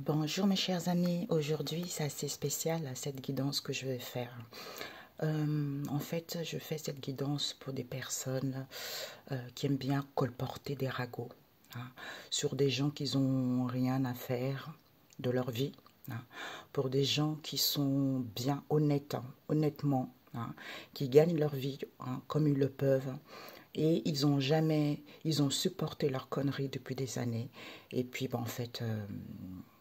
Bonjour mes chers amis, aujourd'hui c'est assez spécial cette guidance que je vais faire. En fait, je fais cette guidance pour des personnes qui aiment bien colporter des ragots, hein, sur des gens qui n'ont rien à faire de leur vie, hein, pour des gens qui sont bien honnêtes, honnêtement, hein, qui gagnent leur vie comme ils le peuvent. Et ils ont supporté leurs conneries depuis des années. Et puis, en fait,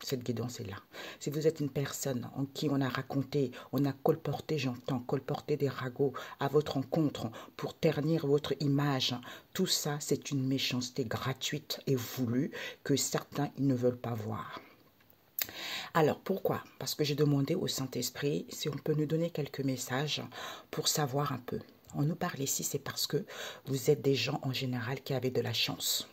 cette guidance est là. Si vous êtes une personne en qui on a raconté, on a colporté, j'entends, colporté des ragots à votre encontre pour ternir votre image, tout ça, c'est une méchanceté gratuite et voulue que certains, ils ne veulent pas voir. Alors, pourquoi? Parce que j'ai demandé au Saint-Esprit si on peut nous donner quelques messages pour savoir un peu. On nous parle ici, c'est parce que vous êtes des gens en général qui avaient de la chance.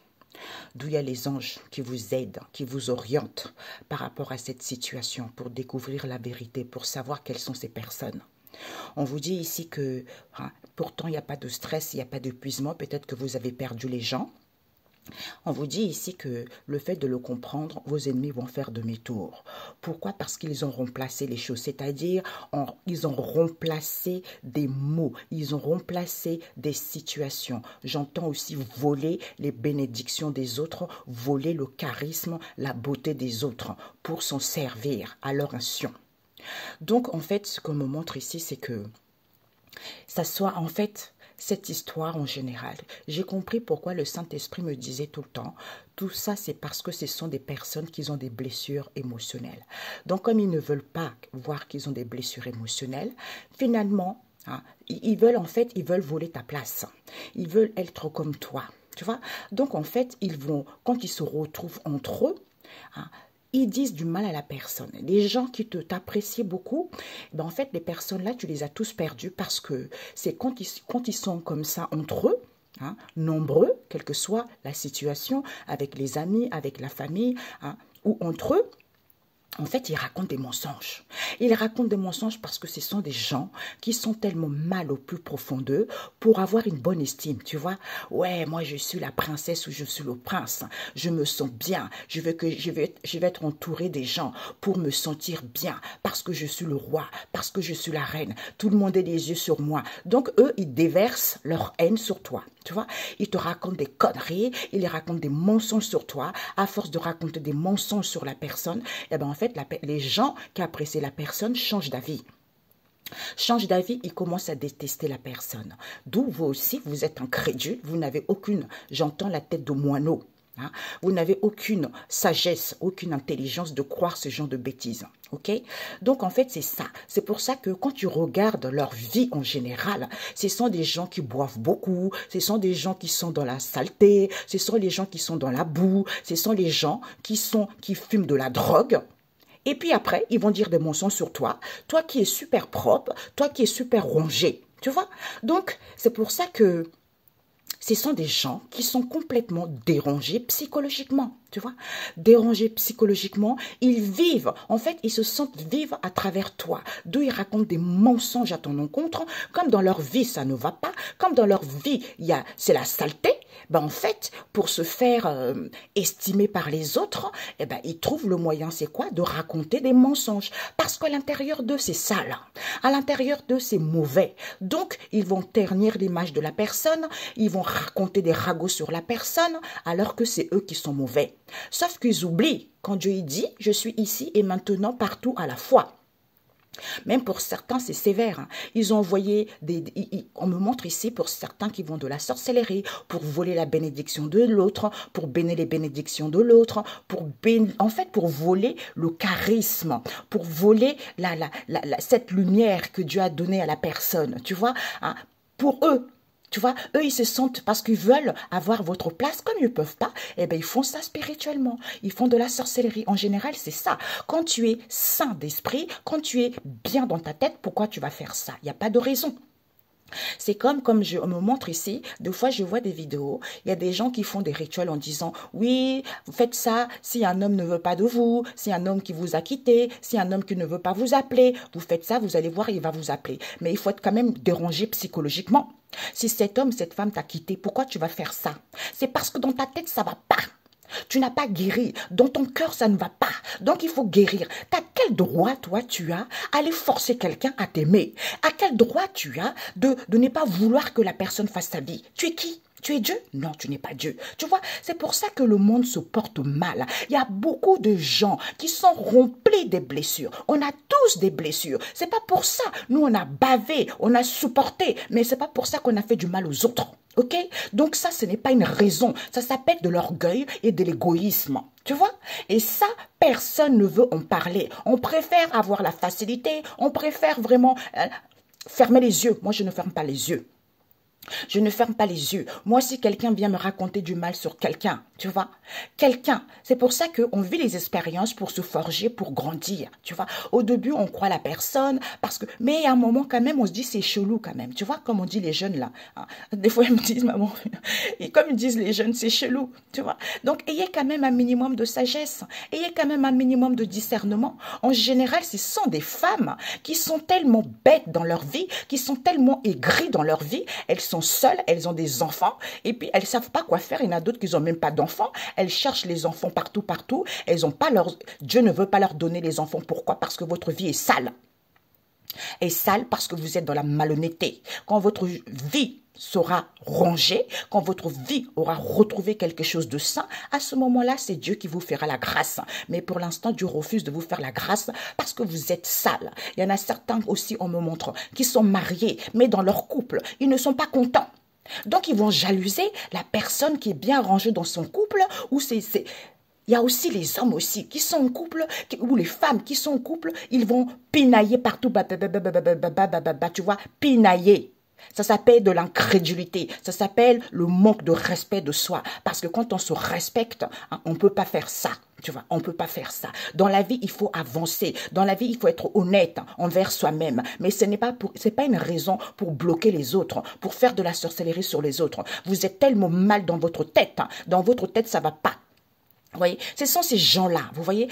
D'où il y a les anges qui vous aident, qui vous orientent par rapport à cette situation pour découvrir la vérité, pour savoir quelles sont ces personnes. On vous dit ici que pourtant il n'y a pas de stress, il n'y a pas d'épuisement, peut-être que vous avez perdu les gens. On vous dit ici que le fait de le comprendre, vos ennemis vont faire demi-tour. Pourquoi? Parce qu'ils ont remplacé les choses, c'est-à-dire ils ont remplacé des mots, ils ont remplacé des situations. J'entends aussi voler les bénédictions des autres, voler le charisme, la beauté des autres pour s'en servir à leur insu. Donc, en fait, ce qu'on me montre ici, c'est que ça soit en fait cette histoire en général. J'ai compris pourquoi le Saint-Esprit me disait tout le temps, tout ça c'est parce que ce sont des personnes qui ont des blessures émotionnelles. Donc comme ils ne veulent pas voir qu'ils ont des blessures émotionnelles, finalement, ils veulent voler ta place. Ils veulent être comme toi, tu vois. Donc en fait, quand ils se retrouvent entre eux, ils disent du mal à la personne. Les gens qui t'apprécient beaucoup, en fait, les personnes-là, tu les as tous perdus parce que c'est quand ils sont comme ça entre eux, nombreux, quelle que soit la situation, avec les amis, avec la famille, ou entre eux, en fait, ils racontent des mensonges. Ils racontent des mensonges parce que ce sont des gens qui sont tellement mal au plus profond d'eux pour avoir une bonne estime, tu vois. Ouais, moi, je suis la princesse ou je suis le prince. Je me sens bien. Je vais être entouré des gens pour me sentir bien parce que je suis le roi, parce que je suis la reine. Tout le monde a les yeux sur moi. Donc, eux, ils déversent leur haine sur toi. Tu vois, ils te racontent des conneries, ils racontent des mensonges sur toi. À force de raconter des mensonges sur la personne, en fait, les gens qui apprécient la personne changent d'avis. Changent d'avis, ils commencent à détester la personne. D'où vous aussi, vous êtes incrédule, vous n'avez aucune, j'entends la tête de moineau. Vous n'avez aucune sagesse, aucune intelligence de croire ce genre de bêtises. Ok? Donc, en fait, c'est ça. C'est pour ça que quand tu regardes leur vie en général, ce sont des gens qui boivent beaucoup, ce sont des gens qui sont dans la saleté, ce sont les gens qui sont dans la boue, ce sont les gens qui fument de la drogue. Et puis après, ils vont dire des mensonges sur toi. Toi qui es super propre, toi qui es super rongé. Tu vois? Donc, c'est pour ça que ce sont des gens qui sont complètement dérangés psychologiquement, tu vois. Dérangés psychologiquement, ils vivent, en fait, ils se sentent vivre à travers toi. D'où ils racontent des mensonges à ton encontre, comme dans leur vie, ça ne va pas, comme dans leur vie, c'est la saleté. En fait, pour se faire estimer par les autres, ils trouvent le moyen, c'est quoi? De raconter des mensonges. Parce qu'à l'intérieur d'eux, c'est sale. À l'intérieur d'eux, c'est mauvais. Donc, ils vont ternir l'image de la personne, ils vont raconter des ragots sur la personne, alors que c'est eux qui sont mauvais. Sauf qu'ils oublient, quand Dieu dit, je suis ici et maintenant partout à la fois. Même pour certains, c'est sévère. Ils ont envoyé on me montre ici pour certains qui vont de la sorcellerie, pour voler la bénédiction de l'autre, pour bénir les bénédictions de l'autre, en fait, pour voler le charisme, pour voler cette lumière que Dieu a donnée à la personne. Tu vois, pour eux. Tu vois, eux, ils se sentent, parce qu'ils veulent avoir votre place, comme ils ne peuvent pas, ils font ça spirituellement. Ils font de la sorcellerie. En général, c'est ça. Quand tu es sain d'esprit, quand tu es bien dans ta tête, pourquoi tu vas faire ça? Il n'y a pas de raison. C'est comme je me montre ici, des fois je vois des vidéos, il y a des gens qui font des rituels en disant « Oui, vous faites ça, si un homme ne veut pas de vous, si un homme qui vous a quitté, si un homme qui ne veut pas vous appeler, vous faites ça, vous allez voir, il va vous appeler. » Mais il faut être quand même dérangé psychologiquement. Si cet homme, cette femme t'a quitté, pourquoi tu vas faire ça? C'est parce que dans ta tête, ça va pas. Tu n'as pas guéri. Dans ton cœur, ça ne va pas. Donc, il faut guérir. T'as quel droit, toi, tu as, à aller forcer quelqu'un à t'aimer? À quel droit tu as de ne pas vouloir que la personne fasse ta vie? Tu es qui? Tu es Dieu? Non, tu n'es pas Dieu. Tu vois, c'est pour ça que le monde se porte mal. Il y a beaucoup de gens qui sont remplis des blessures. On a tous des blessures. C'est pas pour ça. Nous, on a bavé, on a supporté, mais c'est pas pour ça qu'on a fait du mal aux autres. Ok? Donc ça, ce n'est pas une raison. Ça s'appelle de l'orgueil et de l'égoïsme. Tu vois? Et ça, personne ne veut en parler. On préfère avoir la facilité. On préfère vraiment fermer les yeux. Moi, je ne ferme pas les yeux. Je ne ferme pas les yeux. Moi, si quelqu'un vient me raconter du mal sur quelqu'un, tu vois, quelqu'un, c'est pour ça qu'on vit les expériences pour se forger, pour grandir, tu vois. Au début, on croit la personne, parce que, mais à un moment, quand même, on se dit, c'est chelou, quand même. Tu vois, comme on dit les jeunes, là. Hein. Des fois, ils me disent, maman, et comme ils disent les jeunes, c'est chelou, tu vois. Donc, ayez quand même un minimum de sagesse. Ayez quand même un minimum de discernement. En général, ce sont des femmes qui sont tellement bêtes dans leur vie, qui sont tellement aigries dans leur vie, elles sont seules, elles ont des enfants, et puis elles ne savent pas quoi faire. Il y en a d'autres qui n'ont même pas d'enfants. Elles cherchent les enfants partout, partout. Elles ont pas leur... Dieu ne veut pas leur donner les enfants. Pourquoi? Parce que votre vie est sale. Est sale parce que vous êtes dans la malhonnêteté. Quand votre vie sera rangée, quand votre vie aura retrouvé quelque chose de sain, à ce moment-là, c'est Dieu qui vous fera la grâce. Mais pour l'instant, Dieu refuse de vous faire la grâce parce que vous êtes sale. Il y en a certains aussi, on me montre, qui sont mariés, mais dans leur couple, ils ne sont pas contents. Donc, ils vont jalouser la personne qui est bien rangée dans son couple, ou il y a aussi les hommes aussi qui sont en couple, ou les femmes qui sont en couple, ils vont pinailler partout, tu vois, pinailler. Ça s'appelle de l'incrédulité, ça s'appelle le manque de respect de soi. Parce que quand on se respecte, hein, on ne peut pas faire ça. Tu vois, on ne peut pas faire ça. Dans la vie, il faut avancer. Dans la vie, il faut être honnête envers soi-même. Mais ce n'est pas une raison pour bloquer les autres, pour faire de la sorcellerie sur les autres. Vous êtes tellement mal dans votre tête. Hein. Dans votre tête, ça ne va pas. Vous voyez, ce sont ces gens-là, vous voyez,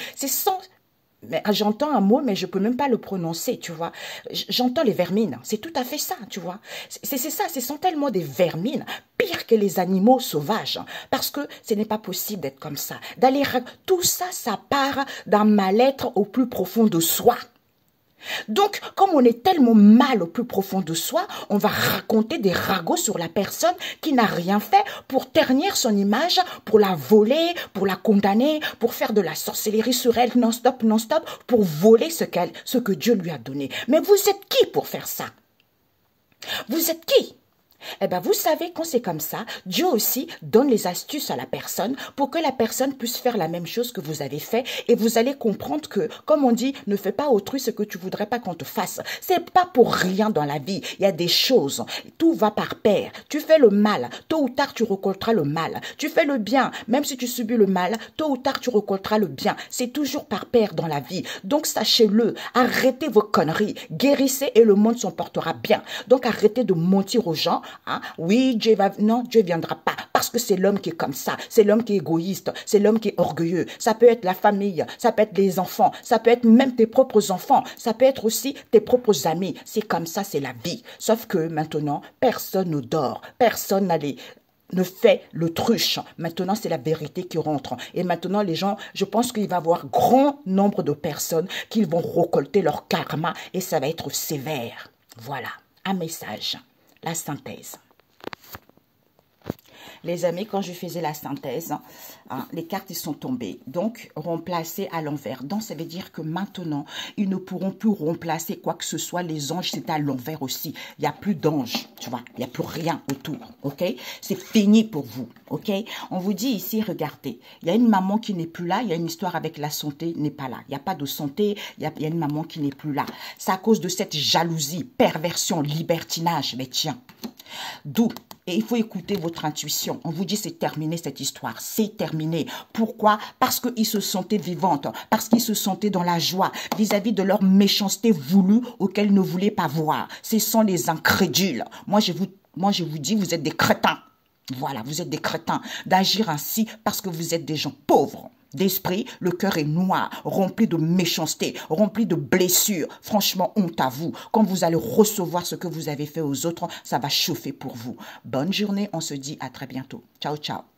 j'entends un mot, mais je peux même pas le prononcer, tu vois. J'entends les vermines, c'est tout à fait ça, tu vois. C'est ça, ce sont tellement des vermines, pire que les animaux sauvages, hein, parce que ce n'est pas possible d'être comme ça. Tout ça, ça part d'un mal-être au plus profond de soi. Donc, comme on est tellement mal au plus profond de soi, on va raconter des ragots sur la personne qui n'a rien fait pour ternir son image, pour la voler, pour la condamner, pour faire de la sorcellerie sur elle non-stop, non-stop, pour voler ce que Dieu lui a donné. Mais vous êtes qui pour faire ça? Vous êtes qui? Eh bien, vous savez, quand c'est comme ça, Dieu aussi donne les astuces à la personne pour que la personne puisse faire la même chose que vous avez fait, et vous allez comprendre que, comme on dit, ne fais pas autrui ce que tu voudrais pas qu'on te fasse. C'est pas pour rien dans la vie. Il y a des choses. Tout va par pair. Tu fais le mal, tôt ou tard tu récolteras le mal. Tu fais le bien, même si tu subis le mal, tôt ou tard tu récolteras le bien. C'est toujours par pair dans la vie. Donc sachez-le, arrêtez vos conneries, guérissez et le monde s'en portera bien. Donc arrêtez de mentir aux gens. Hein? Oui, Dieu va... Non, Dieu ne viendra pas. Parce que c'est l'homme qui est comme ça. C'est l'homme qui est égoïste. C'est l'homme qui est orgueilleux. Ça peut être la famille. Ça peut être les enfants. Ça peut être même tes propres enfants. Ça peut être aussi tes propres amis. C'est comme ça, c'est la vie. Sauf que maintenant, personne ne dort. Personne ne fait l'autruche. Maintenant, c'est la vérité qui rentre. Et maintenant, les gens, je pense qu'il va y avoir grand nombre de personnes qui vont récolter leur karma et ça va être sévère. Voilà, un message. La synthèse. Les amis, quand je faisais la synthèse, hein, les cartes ils sont tombées. Donc, remplacées à l'envers. Donc, ça veut dire que maintenant, ils ne pourront plus remplacer quoi que ce soit. Les anges, c'est à l'envers aussi. Il n'y a plus d'anges, tu vois. Il n'y a plus rien autour, ok? C'est fini pour vous, ok? On vous dit ici, regardez, il y a une maman qui n'est plus là. Il y a une histoire avec la santé, n'est pas là. Il n'y a pas de santé, il y a une maman qui n'est plus là. C'est à cause de cette jalousie, perversion, libertinage. Mais tiens, d'où? Et il faut écouter votre intuition. On vous dit c'est terminé cette histoire. C'est terminé. Pourquoi? Parce qu'ils se sentaient vivantes. Parce qu'ils se sentaient dans la joie vis-à-vis de leur méchanceté voulue auxquelles ils ne voulaient pas voir. Ce sont les incrédules. Moi, je vous dis, vous êtes des crétins. Voilà, vous êtes des crétins d'agir ainsi parce que vous êtes des gens pauvres. D'esprit, le cœur est noir, rempli de méchanceté, rempli de blessures. Franchement, honte à vous. Quand vous allez recevoir ce que vous avez fait aux autres, ça va chauffer pour vous. Bonne journée, on se dit à très bientôt. Ciao, ciao.